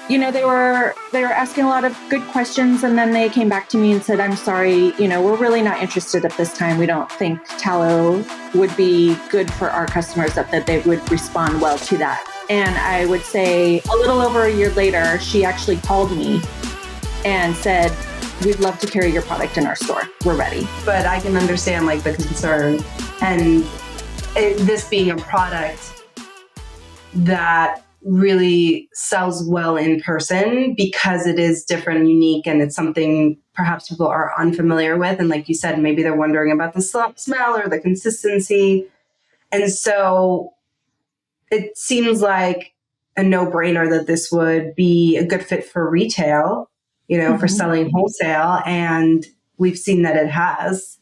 they were asking a lot of good questions, and then they came back to me and said, I'm sorry, we're really not interested at this time. We don't think tallow would be good for our customers, that they would respond well to that. And I would say a little over a year later, she actually called me and said, we'd love to carry your product in our store. We're ready. But I can understand like the concern, and this being a product that really sells well in person because it is different and unique, and it's something perhaps people are unfamiliar with. And like you said, maybe they're wondering about the smell or the consistency. And so it seems like a no-brainer that this would be a good fit for retail, for selling wholesale. And we've seen that it has.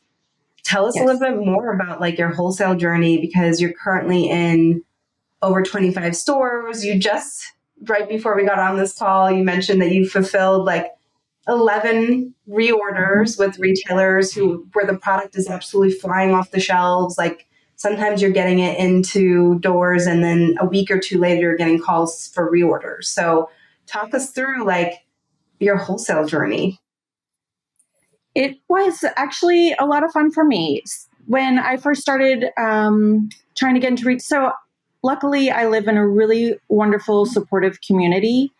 Tell us a little bit more about like your wholesale journey, because you're currently in over 25 stores. You just, right before we got on this call, you mentioned that you fulfilled like 11 reorders with retailers where the product is absolutely flying off the shelves. Like sometimes you're getting it into doors and then a week or two later, you're getting calls for reorders. So talk us through like your wholesale journey. It was actually a lot of fun for me when I first started trying to get into retail. So luckily, I live in a really wonderful, supportive community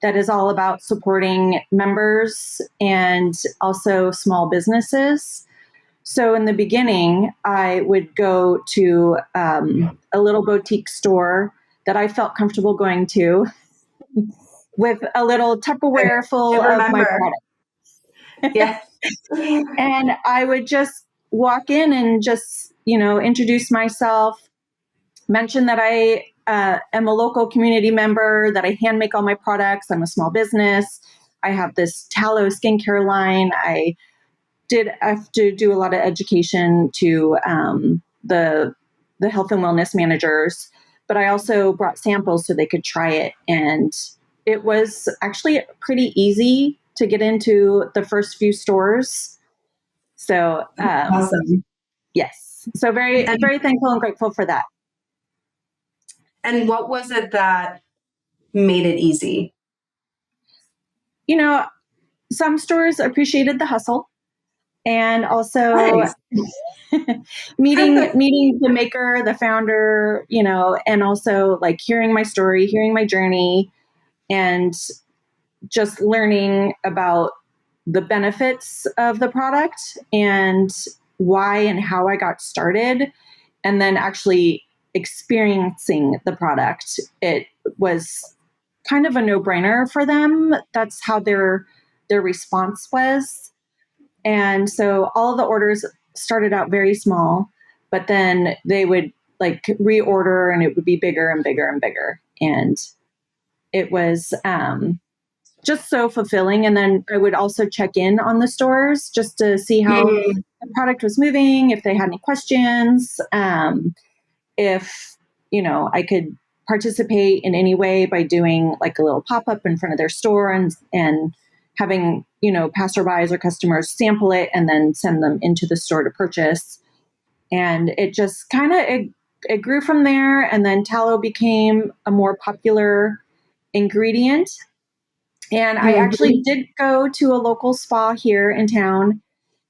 that is all about supporting members and also small businesses. So in the beginning, I would go to a little boutique store that I felt comfortable going to with a little Tupperware full of my product. Yeah. And I would just walk in and just, introduce myself, mention that I am a local community member, that I hand make all my products. I'm a small business. I have this tallow skincare line. I did have to do a lot of education to the health and wellness managers, but I also brought samples so they could try it. And it was actually pretty easy to get into the first few stores. So, awesome. Yes. So very thankful and grateful for that. And what was it that made it easy? Some stores appreciated the hustle, and also meeting the maker, the founder, and also like hearing my story, hearing my journey, and just learning about the benefits of the product and why and how I got started, and then actually experiencing the product. It was kind of a no-brainer for them. That's how their response was. And so all of the orders started out very small, but then they would like reorder and it would be bigger and bigger and bigger. And it was just so fulfilling. And then I would also check in on the stores just to see how the product was moving, if they had any questions, if, I could participate in any way by doing like a little pop-up in front of their store and having, passerbys or customers sample it and then send them into the store to purchase. And it just kind of, it grew from there. And then tallow became a more popular ingredient. And I actually did go to a local spa here in town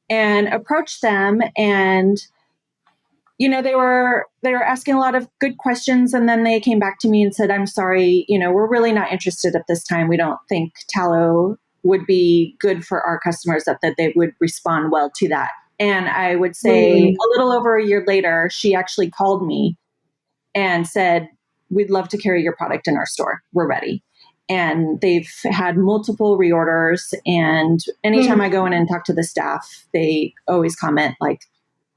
and approach them, and they were asking a lot of good questions, and then they came back to me and said, I'm sorry, we're really not interested at this time. We don't think tallow would be good for our customers, that they would respond well to that. And I would say a little over a year later, she actually called me and said, we'd love to carry your product in our store. We're ready. And they've had multiple reorders. And anytime I go in and talk to the staff, they always comment like,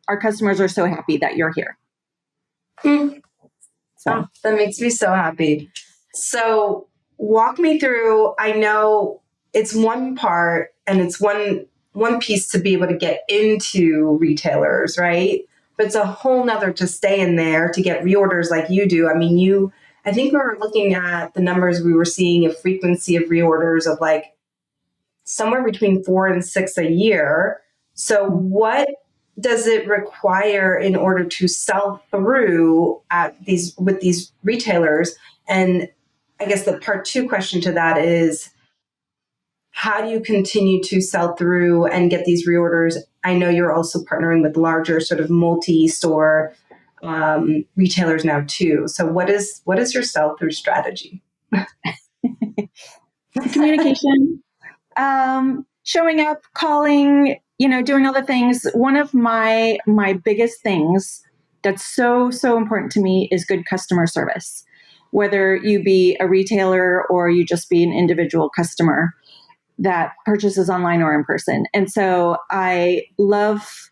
our customers are so happy that you're here. So that makes me so happy. So walk me through, I know it's one part and it's one piece to be able to get into retailers, right? But it's a whole nother to stay in there to get reorders like you do. I mean, I think we were looking at the numbers we were seeing, a frequency of reorders of like somewhere between 4 and 6 a year. So what does it require in order to sell through with these retailers? And I guess the part two question to that is, how do you continue to sell through and get these reorders? I know you're also partnering with larger sort of multi-store retailers now too. So what is your sell-through strategy? Communication, showing up, calling, doing all the things. One of my biggest things that's so important to me is good customer service. Whether you be a retailer or you just be an individual customer that purchases online or in person. And so I love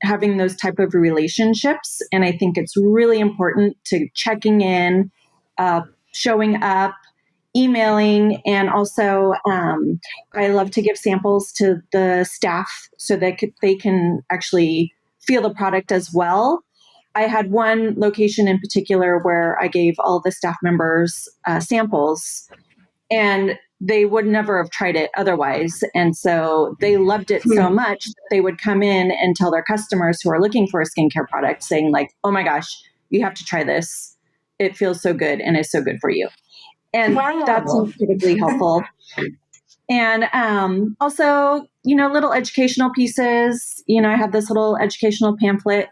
having those type of relationships. And I think it's really important to checking in, showing up, emailing, and also I love to give samples to the staff so that they can actually feel the product as well. I had one location in particular where I gave all the staff members samples, and they would never have tried it otherwise. And so they loved it so much that they would come in and tell their customers who are looking for a skincare product, saying like, oh my gosh, you have to try this. It feels so good and is so good for you. And that's incredibly helpful. And also, little educational pieces. I have this little educational pamphlet,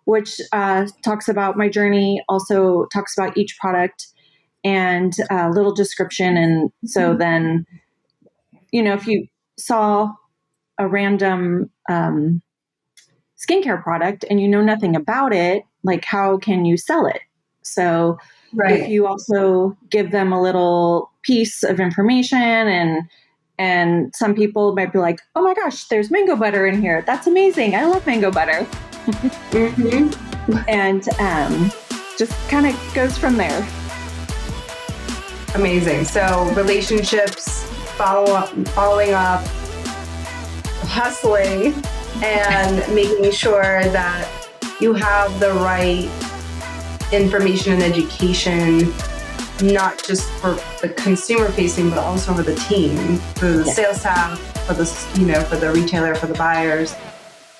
which talks about my journey, also talks about each product, and a little description. And so then, if you saw a random skincare product and you know nothing about it, like how can you sell it? So if you also give them a little piece of information, and some people might be like, oh my gosh, there's mango butter in here. That's amazing. I love mango butter. And just kind of goes from there. Amazing. So relationships, following up, hustling, and making sure that you have the right information and education, not just for the consumer facing, but also for the team, for the sales staff, for the for the retailer, for the buyers,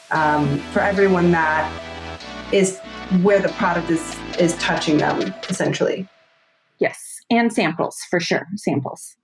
for everyone that is where the product is touching them, essentially. Yes. And samples, for sure. Samples.